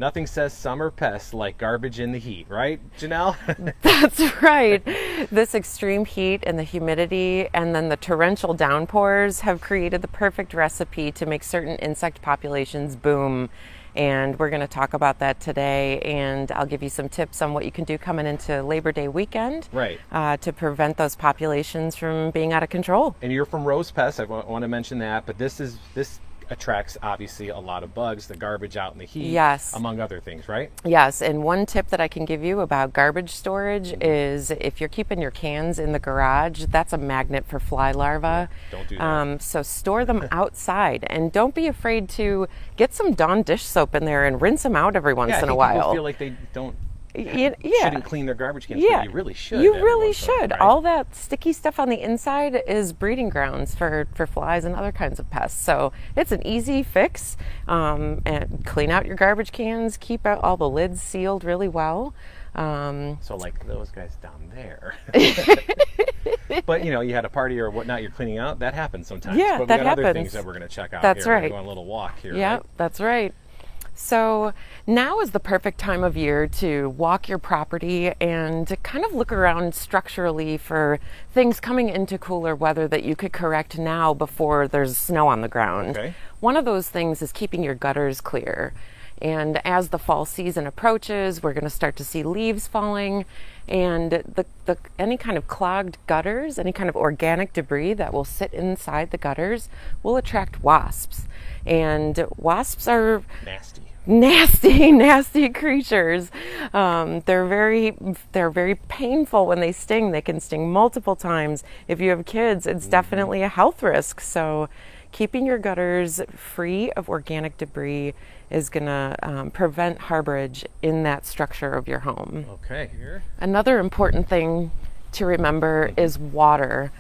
Nothing says summer pests like garbage in the heat, right, Janelle? That's right. This extreme heat and the humidity and then the torrential downpours have created the perfect recipe to make certain insect populations boom. And we're going to talk about that today, and I'll give you some tips on what you can do coming into Labor Day weekend, right, to prevent those populations from being out of control. And you're from Rose Pest, I want to mention that, but this attracts obviously a lot of bugs, the garbage out in the heat, yes, among other things, right? Yes, and one tip that I can give you about garbage storage is if you're keeping your cans in the garage, that's a magnet for fly larvae. Yeah, don't do that. So store them outside, and don't be afraid to get some Dawn dish soap in there and rinse them out every once in a while. People feel like they don't. Shouldn't clean their garbage cans, but you really should. You really should. Right? All that sticky stuff on the inside is breeding grounds for flies and other kinds of pests. So it's an easy fix. And clean out your garbage cans, keep out all the lids sealed really well. So like those guys down there. But you had a party or whatnot you're cleaning out, that happens sometimes. Yeah, but we that got happens. other things that we're going to check out That's here. right. We're going on a little walk here. Yeah, right? that's right. So now is the perfect time of year to walk your property and to kind of look around structurally for things coming into cooler weather that you could correct now before there's snow on the ground. Okay. One of those things is keeping your gutters clear. And as the fall season approaches, we're going to start to see leaves falling, and any kind of clogged gutters, any kind of organic debris that will sit inside the gutters will attract wasps. And wasps are nasty creatures. They're very painful when they sting. They can sting multiple times. If you have kids, it's definitely a health risk. So keeping your gutters free of organic debris is going to prevent harborage in that structure of your home. Okay. Here. Another important thing to remember is water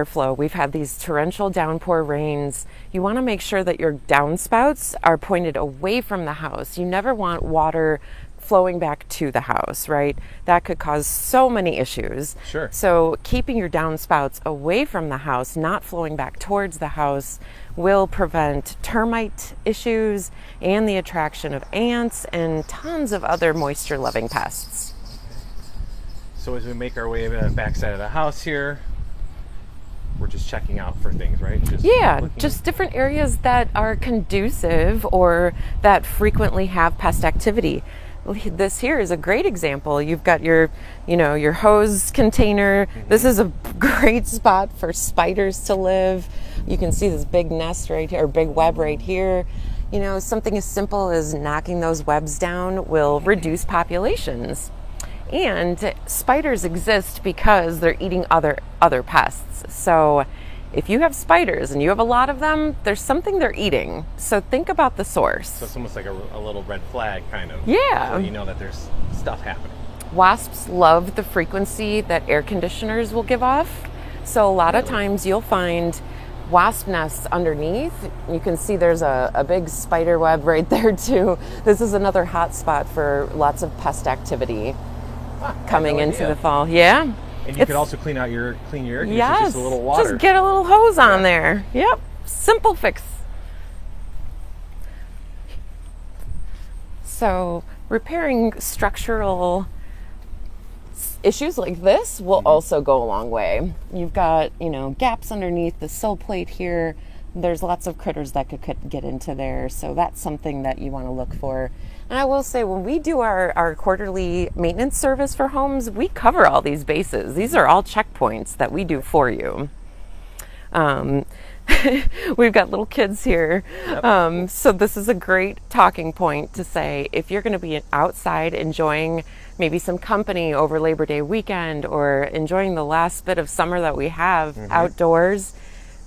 flow. We've had these torrential downpour rains. You want to make sure that your downspouts are pointed away from the house. You never want water flowing back to the house, right? That could cause so many issues. Sure. So keeping your downspouts away from the house, not flowing back towards the house, will prevent termite issues and the attraction of ants and tons of other moisture-loving pests. So as we make our way to the backside of the house here, we're just checking out for things, right? Just different areas that are conducive or that frequently have pest activity. This here is a great example. You've got your hose container. Mm-hmm. This is a great spot for spiders to live. You can see this big nest right here, or big web right here. Something as simple as knocking those webs down will reduce populations. And spiders exist because they're eating other pests. So if you have spiders and you have a lot of them, there's something they're eating. So think about the source. So it's almost like a little red flag, kind of. Yeah. So you know that there's stuff happening. Wasps love the frequency that air conditioners will give off. So a lot of times you'll find wasp nests underneath. You can see there's a big spider web right there too. This is another hot spot for lots of pest activity coming into the fall. Yeah. And you could also clean your air conditioner, just a little water. Just get a little hose on there. Yep. Simple fix. So repairing structural issues like this will also go a long way. You've got, gaps underneath the sill plate here. There's lots of critters that could get into there. So that's something that you want to look for. And I will say, when we do our quarterly maintenance service for homes, we cover all these bases. These are all checkpoints that we do for you. We've got little kids here. Yep. So this is a great talking point to say, if you're going to be outside enjoying maybe some company over Labor Day weekend or enjoying the last bit of summer that we have outdoors,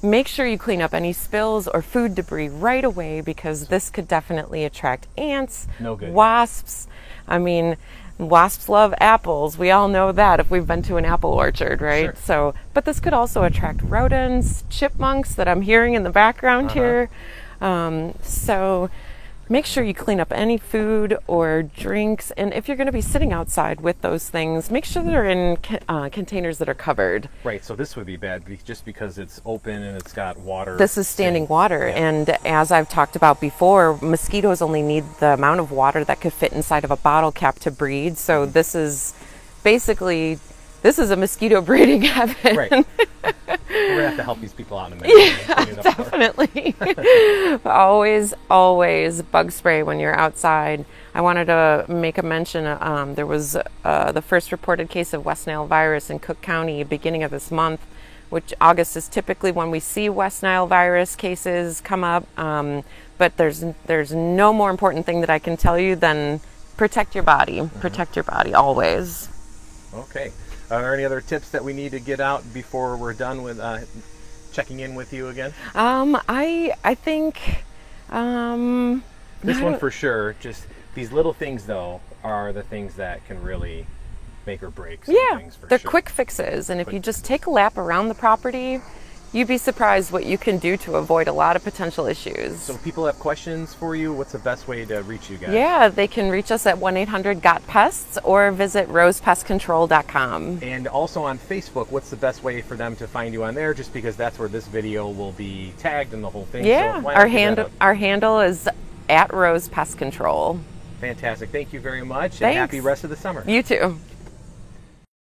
make sure you clean up any spills or food debris right away, because this could definitely attract ants, wasps. I mean, wasps love apples. We all know that if we've been to an apple orchard, right? Sure. But this could also attract rodents, chipmunks that I'm hearing in the background here. So make sure you clean up any food or drinks. And if you're going to be sitting outside with those things, make sure they're in containers that are covered. Right, so this would be bad just because it's open and it's got water. This is standing water. Yeah. And as I've talked about before, mosquitoes only need the amount of water that could fit inside of a bottle cap to breed. So this is basically, this is a mosquito breeding heaven. Right. We're going to have to help these people out in a minute. Yeah, definitely. always bug spray when you're outside. I wanted to make a mention. There was the first reported case of West Nile virus in Cook County beginning of this month, which August is typically when we see West Nile virus cases come up. But there's no more important thing that I can tell you than protect your body. Mm-hmm. Protect your body always. Okay. Are there any other tips that we need to get out before we're done with checking in with you again? I think this one for sure. Just these little things though are the things that can really make or break some things for they're sure. quick fixes, and if you just take a lap around the property, you'd be surprised what you can do to avoid a lot of potential issues. So if people have questions for you, what's the best way to reach you guys? Yeah, they can reach us at 1-800-GOT-PESTS or visit rosepestcontrol.com. And also on Facebook, what's the best way for them to find you on there? Just because that's where this video will be tagged and the whole thing. Yeah, so why not give that our handle is at Rose Pest Control. Fantastic. Thank you very much. Thanks. And happy rest of the summer. You too.